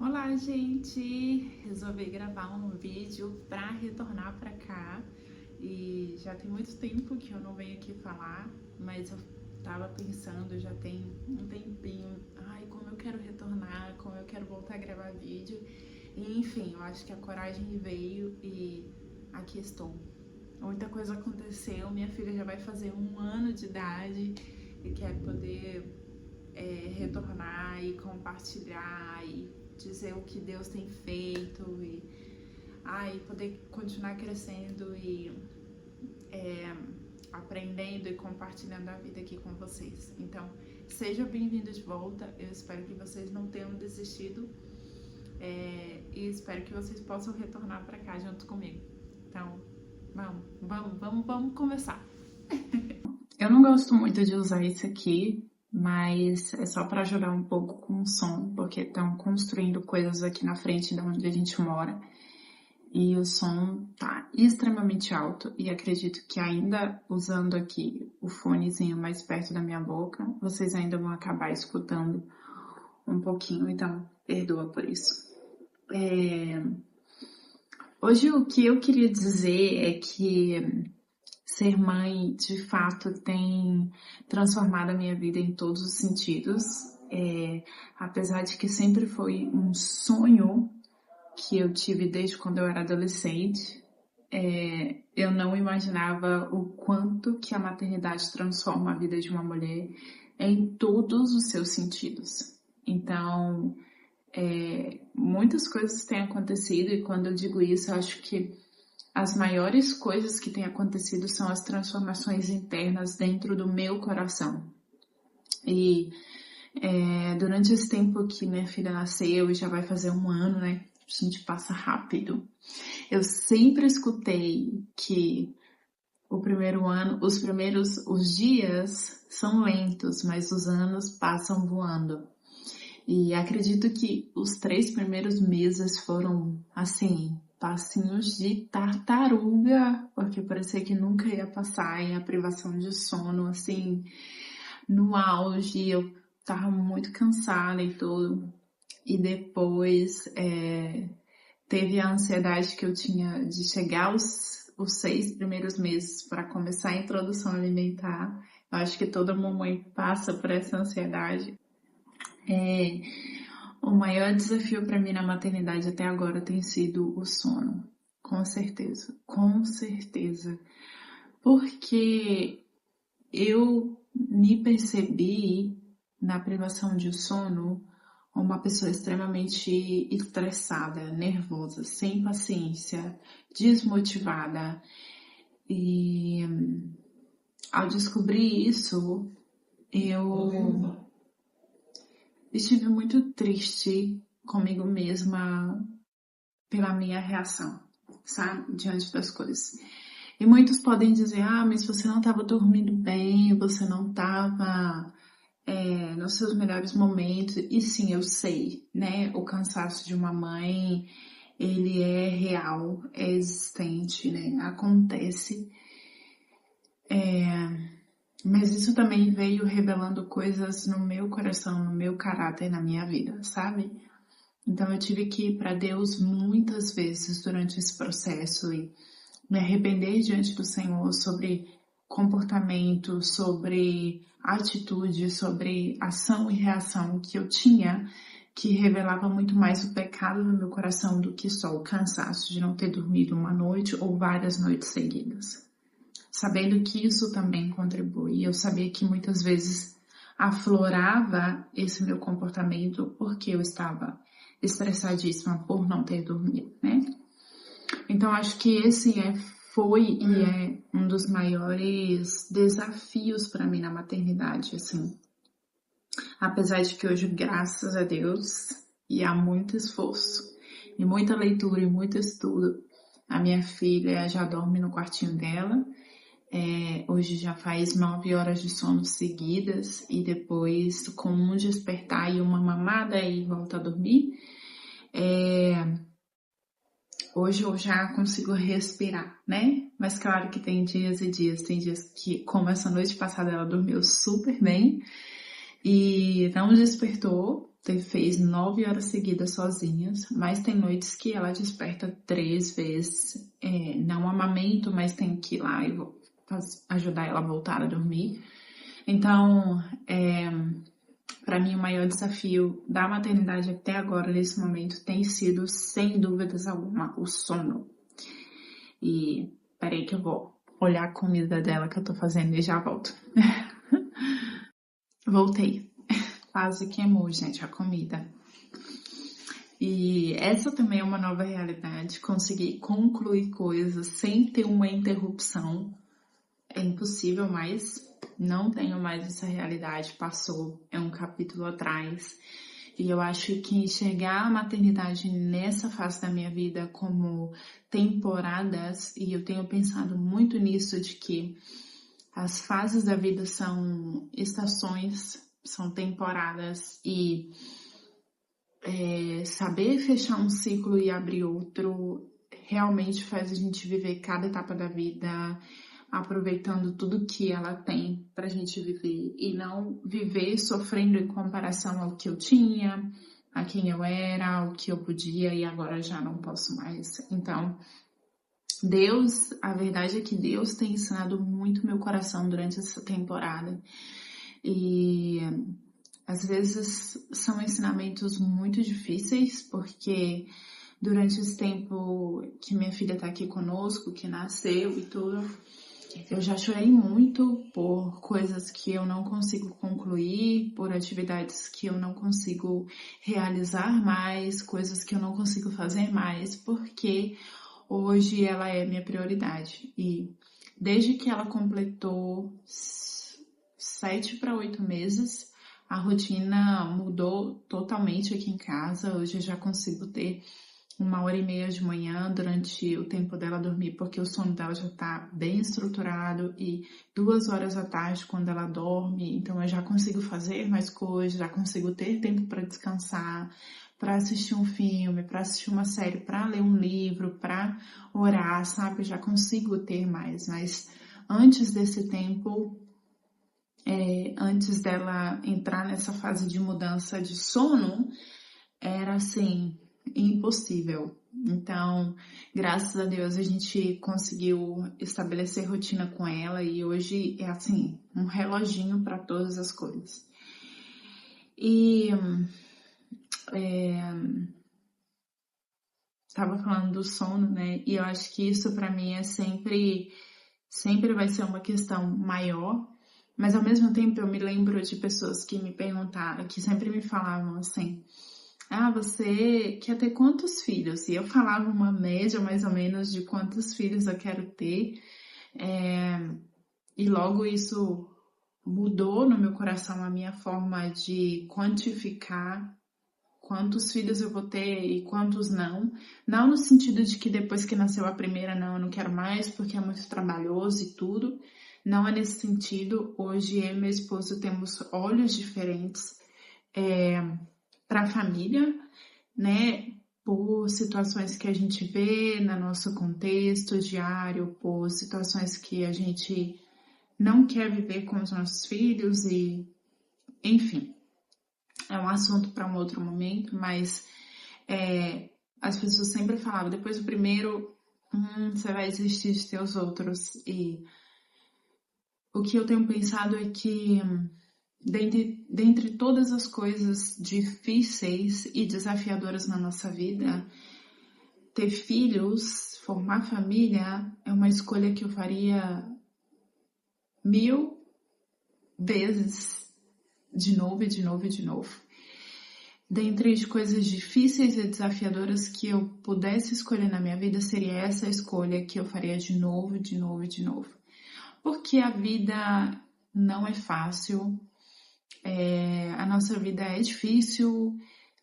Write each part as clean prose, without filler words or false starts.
Olá, gente! Resolvi gravar um vídeo para retornar para cá e já tem muito tempo que eu não venho aqui falar, mas eu tava pensando, já tem um tempinho, como eu quero retornar, como eu quero voltar a gravar vídeo, e enfim, eu acho que a coragem veio e aqui estou. Muita coisa aconteceu, minha filha já vai fazer 1 ano de idade e quero poder retornar e compartilhar e dizer o que Deus tem feito e poder continuar crescendo e aprendendo e compartilhando a vida aqui com vocês. Então, seja bem-vindo de volta. Eu espero que vocês não tenham desistido e espero que vocês possam retornar para cá junto comigo. Então, vamos começar. Eu não gosto muito de usar isso aqui, mas é só para ajudar um pouco com o som, porque estão construindo coisas aqui na frente de onde a gente mora e o som tá extremamente alto e acredito que ainda usando aqui o fonezinho mais perto da minha boca, vocês ainda vão acabar escutando um pouquinho, então perdoa por isso. Hoje o que eu queria dizer é que ser mãe, de fato, tem transformado a minha vida em todos os sentidos. Apesar de que sempre foi um sonho que eu tive desde quando eu era adolescente, eu não imaginava o quanto que a maternidade transforma a vida de uma mulher em todos os seus sentidos. Então, muitas coisas têm acontecido e quando eu digo isso, eu acho que as maiores coisas que têm acontecido são as transformações internas dentro do meu coração. E durante esse tempo que minha filha nasceu, e já vai fazer 1 ano, né? A gente passa rápido. Eu sempre escutei que os dias são lentos, mas os anos passam voando. E acredito que os 3 primeiros meses foram, assim, passinhos de tartaruga, porque parecia que nunca ia passar, e a privação de sono, assim, no auge, eu tava muito cansada e tudo. E depois teve a ansiedade que eu tinha de chegar os 6 primeiros meses para começar a introdução alimentar. Eu acho que toda mamãe passa por essa ansiedade. O maior desafio para mim na maternidade até agora tem sido o sono, com certeza, porque eu me percebi na privação de sono uma pessoa extremamente estressada, nervosa, sem paciência, desmotivada e ao descobrir isso, eu estive muito triste comigo mesma pela minha reação, sabe? Diante das coisas. E muitos podem dizer, mas você não estava dormindo bem, você não estava nos seus melhores momentos. E sim, eu sei, né? O cansaço de uma mãe, ele é real, é existente, né? Acontece. Mas isso também veio revelando coisas no meu coração, no meu caráter, na minha vida, sabe? Então eu tive que ir para Deus muitas vezes durante esse processo e me arrepender diante do Senhor sobre comportamento, sobre atitude, sobre ação e reação que eu tinha, que revelava muito mais o pecado no meu coração do que só o cansaço de não ter dormido uma noite ou várias noites seguidas. Sabendo que isso também contribui. Eu sabia que muitas vezes aflorava esse meu comportamento porque eu estava estressadíssima por não ter dormido, né? Então, acho que esse foi e é um dos maiores desafios para mim na maternidade, assim. Apesar de que hoje, graças a Deus, e há muito esforço, e muita leitura e muito estudo, a minha filha já dorme no quartinho dela. Hoje já faz 9 horas de sono seguidas e depois com um despertar e uma mamada e volta a dormir. Hoje eu já consigo respirar, né? Mas claro que tem dias e dias. Tem dias que, como essa noite passada, ela dormiu super bem e não despertou fez 9 horas seguidas sozinhas, mas tem noites que ela desperta 3 vezes. Não amamento, mas tem que ir lá e ajudar ela a voltar a dormir. Então, para mim, o maior desafio da maternidade até agora, nesse momento, tem sido, sem dúvidas alguma, o sono. E peraí que eu vou olhar a comida dela que eu tô fazendo e já volto. Voltei. Quase queimou, gente, a comida. E essa também é uma nova realidade. Conseguir concluir coisas sem ter uma interrupção é impossível, mas não tenho mais essa realidade. Passou, é um capítulo atrás. E eu acho que enxergar a maternidade nessa fase da minha vida como temporadas, e eu tenho pensado muito nisso, de que as fases da vida são estações, são temporadas, e saber fechar um ciclo e abrir outro realmente faz a gente viver cada etapa da vida, aproveitando tudo que ela tem pra gente viver e não viver sofrendo em comparação ao que eu tinha, a quem eu era, ao que eu podia e agora já não posso mais. Então, a verdade é que Deus tem ensinado muito meu coração durante essa temporada. E às vezes são ensinamentos muito difíceis, porque durante esse tempo que minha filha tá aqui conosco, que nasceu e tudo, eu já chorei muito por coisas que eu não consigo concluir, por atividades que eu não consigo realizar mais, coisas que eu não consigo fazer mais, porque hoje ela é minha prioridade. E desde que ela completou 7 para 8 meses, a rotina mudou totalmente aqui em casa. Hoje eu já consigo ter 1h30 de manhã durante o tempo dela dormir, porque o sono dela já tá bem estruturado, e 2 horas da tarde quando ela dorme. Então eu já consigo fazer mais coisas, já consigo ter tempo para descansar, para assistir um filme, para assistir uma série, para ler um livro, para orar, sabe? Eu já consigo ter mais, mas antes desse tempo, antes dela entrar nessa fase de mudança de sono, era assim, impossível. Então, graças a Deus a gente conseguiu estabelecer rotina com ela e hoje é assim, um reloginho para todas as coisas. E estava falando do sono, né? E eu acho que isso para mim é sempre vai ser uma questão maior, mas ao mesmo tempo eu me lembro de pessoas que me perguntaram, que sempre me falavam assim: você quer ter quantos filhos? E eu falava uma média mais ou menos de quantos filhos eu quero ter. E logo isso mudou no meu coração a minha forma de quantificar quantos filhos eu vou ter e quantos não. Não no sentido de que depois que nasceu a primeira, não, eu não quero mais porque é muito trabalhoso e tudo. Não é nesse sentido. Hoje eu e meu esposo temos olhos diferentes para a família, né? Por situações que a gente vê no nosso contexto diário, por situações que a gente não quer viver com os nossos filhos e, enfim, é um assunto para um outro momento, mas as pessoas sempre falavam, depois do primeiro, você vai desistir de ter os outros. E o que eu tenho pensado é que dentre todas as coisas difíceis e desafiadoras na nossa vida, ter filhos, formar família, é uma escolha que eu faria 1000 vezes, de novo e de novo e de novo. Dentre as coisas difíceis e desafiadoras que eu pudesse escolher na minha vida, seria essa escolha que eu faria de novo, de novo e de novo. Porque a vida não é fácil, a nossa vida é difícil,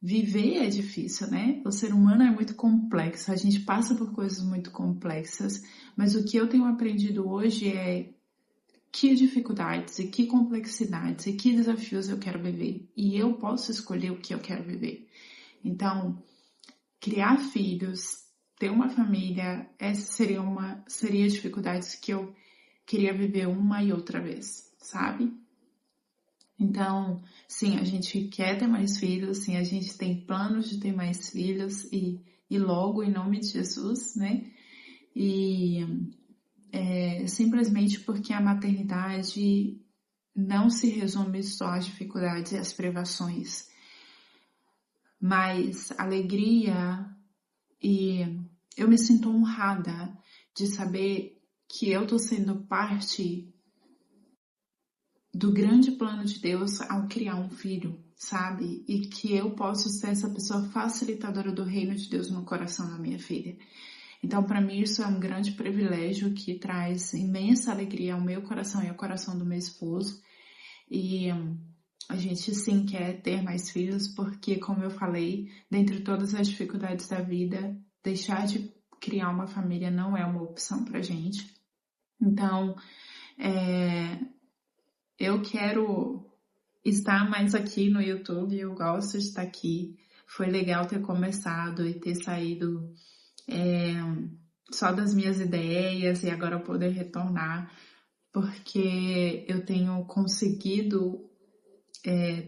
viver é difícil, né? O ser humano é muito complexo, a gente passa por coisas muito complexas, mas o que eu tenho aprendido hoje é que dificuldades e que complexidades e que desafios eu quero viver. E eu posso escolher o que eu quero viver. Então, criar filhos, ter uma família, essa seria dificuldades que eu queria viver uma e outra vez, sabe? Então, sim, a gente quer ter mais filhos, sim, a gente tem planos de ter mais filhos e logo, em nome de Jesus, né? E simplesmente porque a maternidade não se resume só às dificuldades e às privações, mas alegria e eu me sinto honrada de saber que eu tô sendo parte do grande plano de Deus ao criar um filho, sabe? E que eu posso ser essa pessoa facilitadora do reino de Deus no coração da minha filha. Então, para mim, isso é um grande privilégio que traz imensa alegria ao meu coração e ao coração do meu esposo. E a gente sim quer ter mais filhos, porque, como eu falei, dentre todas as dificuldades da vida, deixar de criar uma família não é uma opção pra gente. Então, eu quero estar mais aqui no YouTube, eu gosto de estar aqui. Foi legal ter começado e ter saído só das minhas ideias e agora eu poder retornar, porque eu tenho conseguido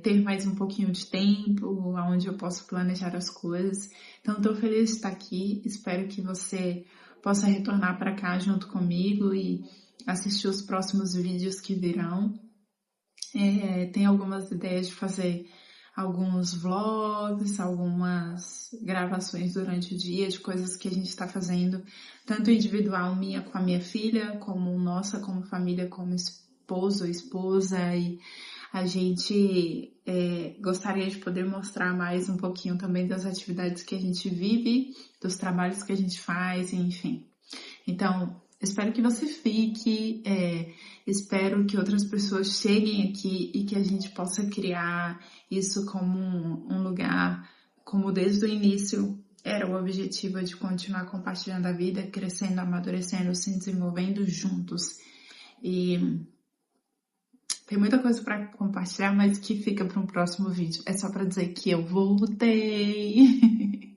ter mais um pouquinho de tempo, onde eu posso planejar as coisas. Então, estou feliz de estar aqui. Espero que você possa retornar para cá junto comigo e assistir os próximos vídeos que virão. Tem algumas ideias de fazer alguns vlogs, algumas gravações durante o dia de coisas que a gente está fazendo, tanto individual minha com a minha filha, como nossa como família, como esposo, esposa, e a gente gostaria de poder mostrar mais um pouquinho também das atividades que a gente vive, dos trabalhos que a gente faz, enfim. Então, espero que você fique, espero que outras pessoas cheguem aqui e que a gente possa criar isso como um lugar, como desde o início era o objetivo de continuar compartilhando a vida, crescendo, amadurecendo, se desenvolvendo juntos. E tem muita coisa para compartilhar, mas que fica para um próximo vídeo. É só para dizer que eu voltei.